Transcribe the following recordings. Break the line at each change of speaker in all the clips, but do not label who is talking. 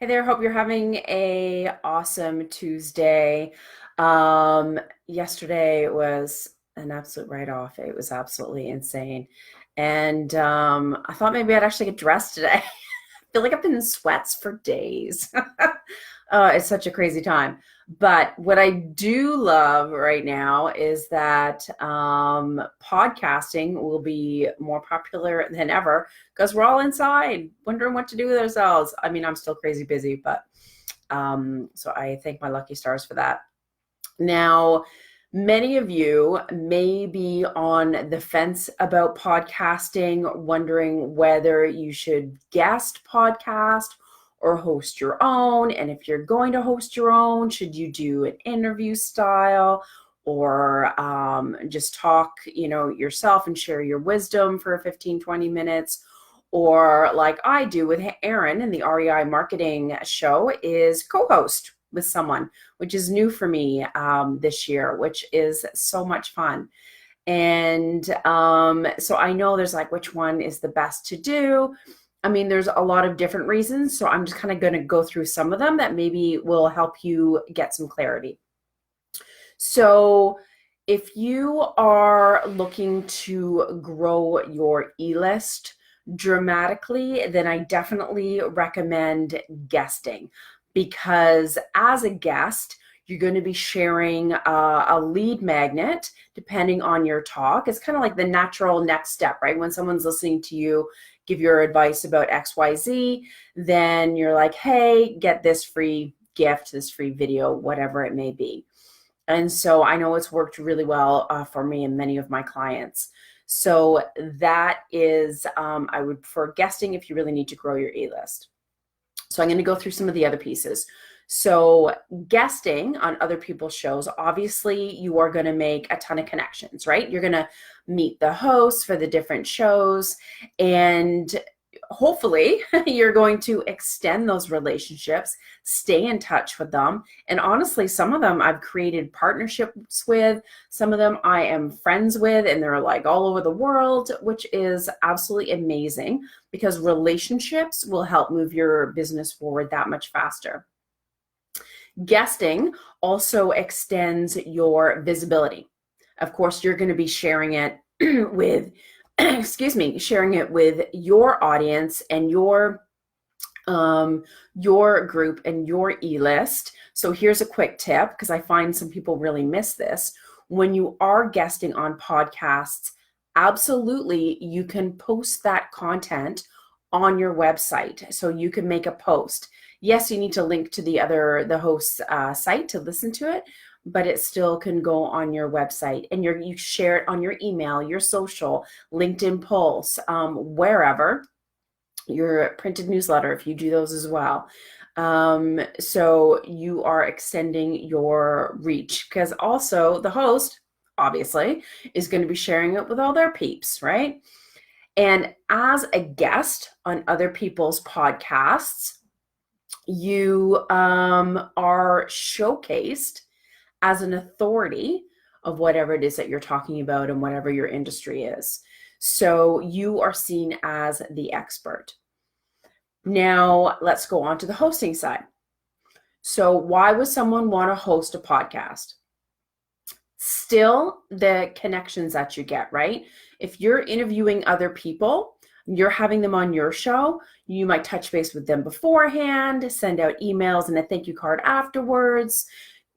Hey there, hope you're having a awesome Tuesday. Um, Yesterday was an absolute write-off. It was absolutely insane. And I thought maybe I'd actually get dressed today. I feel like I've been in sweats for days. It's such a crazy time. But what I do love right now is that podcasting will be more popular than ever because we're all inside wondering what to do with ourselves. I mean, I'm still crazy busy, but so I thank my lucky stars for that. Now, many of you may be on the fence about podcasting, wondering whether you should guest podcast or host your own. And if you're going to host your own, should you do an interview style or just talk, yourself and share your wisdom for 15, 20 minutes? Or like I do with Aaron in the REI marketing show is co-host with someone, which is new for me this year, which is so much fun. And so I know there's like, which one is the best to do? I mean, there's a lot of different reasons. So I'm just kind of going to go through some of them that maybe will help you get some clarity. So if you are looking to grow your e-list dramatically, then I definitely recommend guesting, because as a guest, you're going to be sharing a lead magnet depending on your talk. It's kind of like the natural next step, right? When someone's listening to you give your advice about XYZ, then you're like, hey, get this free gift, this free video, whatever it may be. And so I know it's worked really well for me and many of my clients. So that is, I would prefer guesting if you really need to grow your e-list. So I'm going to go through some of the other pieces. So guesting on other people's shows, obviously you are going to make a ton of connections, right? You're going to meet the hosts for the different shows, and hopefully you're going to extend those relationships, stay in touch with them. And honestly, some of them I've created partnerships with, some of them I am friends with, and they're like all over the world, which is absolutely amazing because relationships will help move your business forward that much faster. Guesting also extends your visibility. Of course, you're going to be sharing it with sharing it with your audience and your group and your e-list. So here's a quick tip, because I find some people really miss this. When you are guesting on podcasts, absolutely you can post that content on your website. So you can make a post. Yes, you need to link to the host's site to listen to it, but it still can go on your website, and you share it on your email, your social, LinkedIn Pulse, wherever, your printed newsletter, if you do those as well. So you are extending your reach, because also the host, obviously, is going to be sharing it with all their peeps, right? And as a guest on other people's podcasts, you are showcased as an authority of whatever it is that you're talking about and whatever your industry is. So you are seen as the expert. Now let's go on to the hosting side. So why would someone want to host a podcast? Still the connections that you get, right? If you're interviewing other people, you're having them on your show, you might touch base with them beforehand, send out emails and a thank you card afterwards.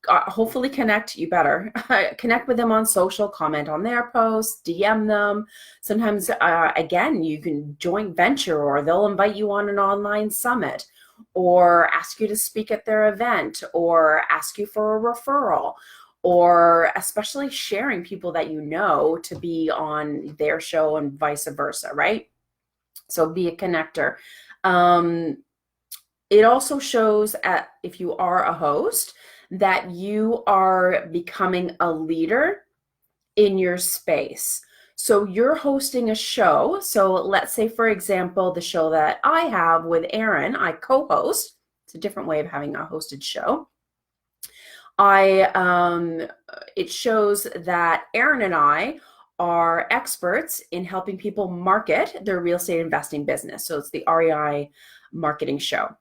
Hopefully connect with them on social, comment on their posts, DM them. Sometimes, again, you can joint venture, or they'll invite you on an online summit, or ask you to speak at their event, or ask you for a referral, or especially sharing people that you know to be on their show and vice versa, right? So be a connector. It also shows, if you are a host, that you are becoming a leader in your space. So you're hosting a show. So let's say, for example, the show that I have with Aaron, I co-host. It's a different way of having a hosted show. It shows that Aaron and I are experts in helping people market their real estate investing business. So it's the REI marketing show.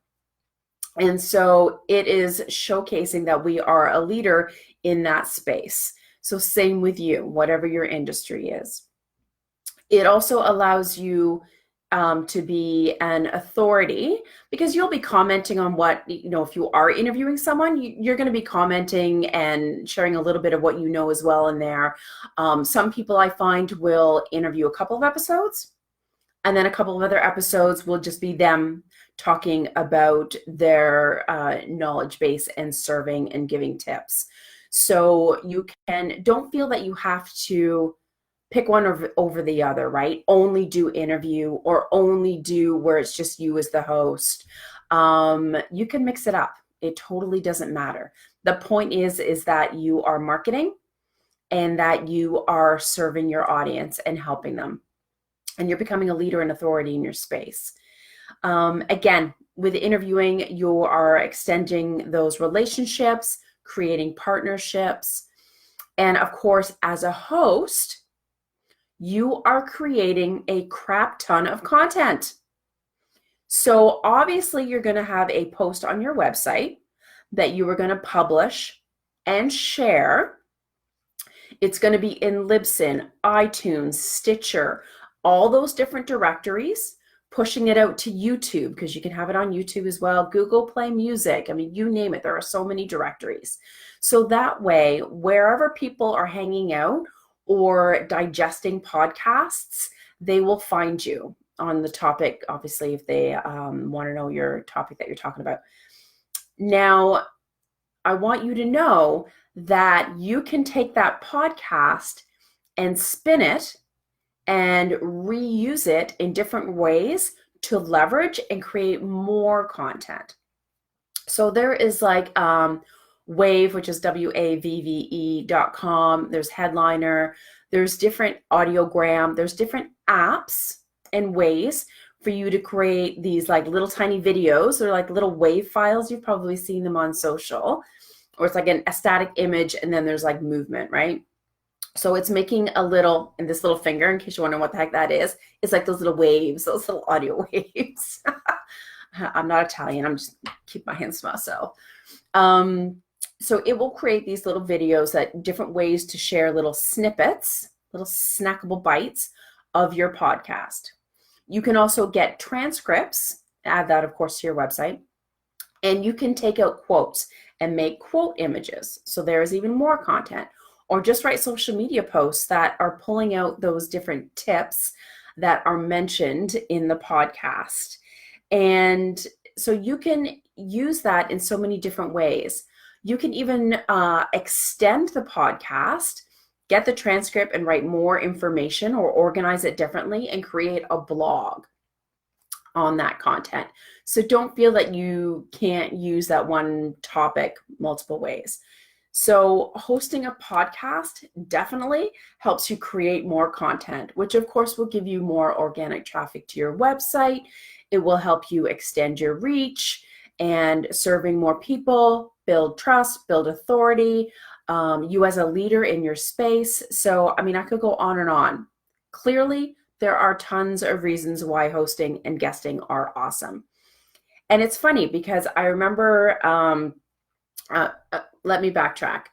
And so it is showcasing that we are a leader in that space. So same with you, whatever your industry is. It also allows you to be an authority, because you'll be commenting on what, if you are interviewing someone, you're going to be commenting and sharing a little bit of what you know as well in there. Some people I find will interview a couple of episodes, and then a couple of other episodes will just be them talking about their knowledge base and serving and giving tips. So don't feel that you have to pick one over the other, right? Only do interview or only do where it's just you as the host. You can mix it up. It totally doesn't matter. The point is that you are marketing and that you are serving your audience and helping them. And you're becoming a leader and authority in your space. Again, with interviewing, you are extending those relationships, creating partnerships. And of course, as a host, you are creating a crap ton of content. So obviously you're going to have a post on your website that you are going to publish and share. It's going to be in Libsyn, iTunes, Stitcher, all those different directories, pushing it out to YouTube, because you can have it on YouTube as well, Google Play Music. I mean, you name it. There are so many directories. So that way, wherever people are hanging out or digesting podcasts, they will find you on the topic, obviously, if they want to know your topic that you're talking about. Now, I want you to know that you can take that podcast and spin it and reuse it in different ways to leverage and create more content. So there is like Wave, which is WAVVE.com. There's Headliner. There's different Audiogram. There's different apps and ways for you to create these like little tiny videos. They're like little wave files. You've probably seen them on social, or it's like a static image and then there's like movement, right? So it's making and this little finger, in case you're wondering what the heck that is, it's like those little waves, those little audio waves. I'm not Italian. I'm just keep my hands to myself. So it will create these little videos, that different ways to share little snippets, little snackable bites of your podcast. You can also get transcripts, add that, of course, to your website, and you can take out quotes and make quote images. So there is even more content. Or just write social media posts that are pulling out those different tips that are mentioned in the podcast. And so you can use that in so many different ways. You can even extend the podcast, get the transcript and write more information, or organize it differently and create a blog on that content. So don't feel that you can't use that one topic multiple ways. So hosting a podcast definitely helps you create more content, which of course will give you more organic traffic to your website. It will help you extend your reach and serving more people, build trust, build authority, you as a leader in your space. So, I mean, I could go on and on. Clearly, there are tons of reasons why hosting and guesting are awesome. And it's funny because I remember, let me backtrack.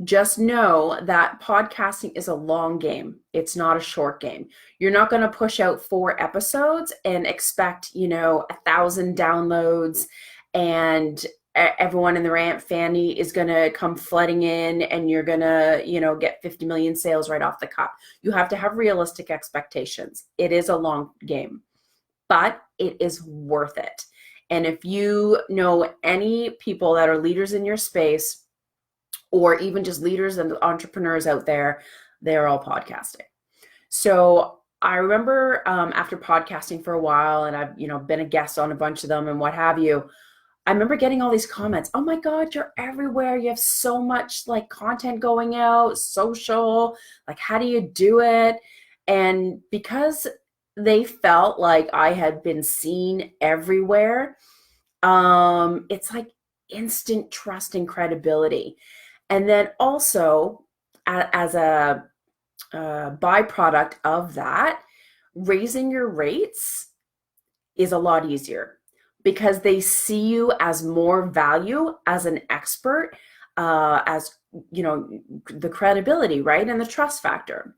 Just know that podcasting is a long game. It's not a short game. You're not going to push out 4 episodes and expect, 1,000 downloads and everyone in their Aunt Fanny is going to come flooding in and you're going to, get 50 million sales right off the cup. You have to have realistic expectations. It is a long game, but it is worth it. And if you know any people that are leaders in your space, or even just leaders and entrepreneurs out there, they're all podcasting. So I remember after podcasting for a while, and I've been a guest on a bunch of them and what have you, I remember getting all these comments. Oh my God, you're everywhere. You have so much like content going out, social, like how do you do it? And because they felt like I had been seen everywhere, it's like instant trust and credibility. And then also, as a byproduct of that, raising your rates is a lot easier. because they see you as more value as an expert, as the credibility, right? And the trust factor.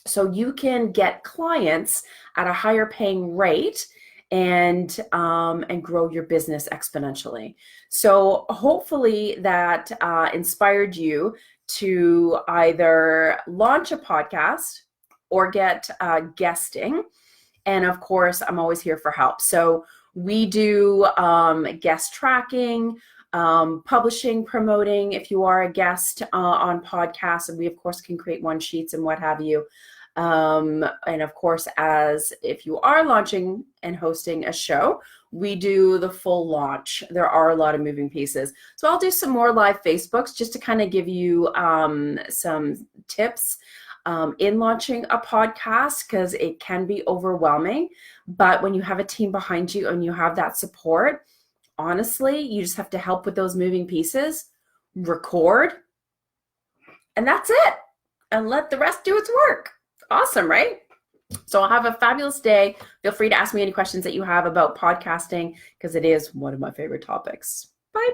So you can get clients at a higher paying rate and grow your business exponentially. So hopefully that inspired you to either launch a podcast or get guesting. And of course, I'm always here for help. So we do guest tracking, publishing, promoting if you are a guest on podcasts, and we of course can create one sheets and what have you. And of course, as if you are launching and hosting a show, we do the full launch. There are a lot of moving pieces. So I'll do some more live Facebooks just to kind of give you some tips in launching a podcast, because it can be overwhelming. But when you have a team behind you and you have that support, honestly, you just have to help with those moving pieces, record, and that's it. And let the rest do its work. Awesome, right? So I'll have a fabulous day. Feel free to ask me any questions that you have about podcasting, because it is one of my favorite topics. Bye.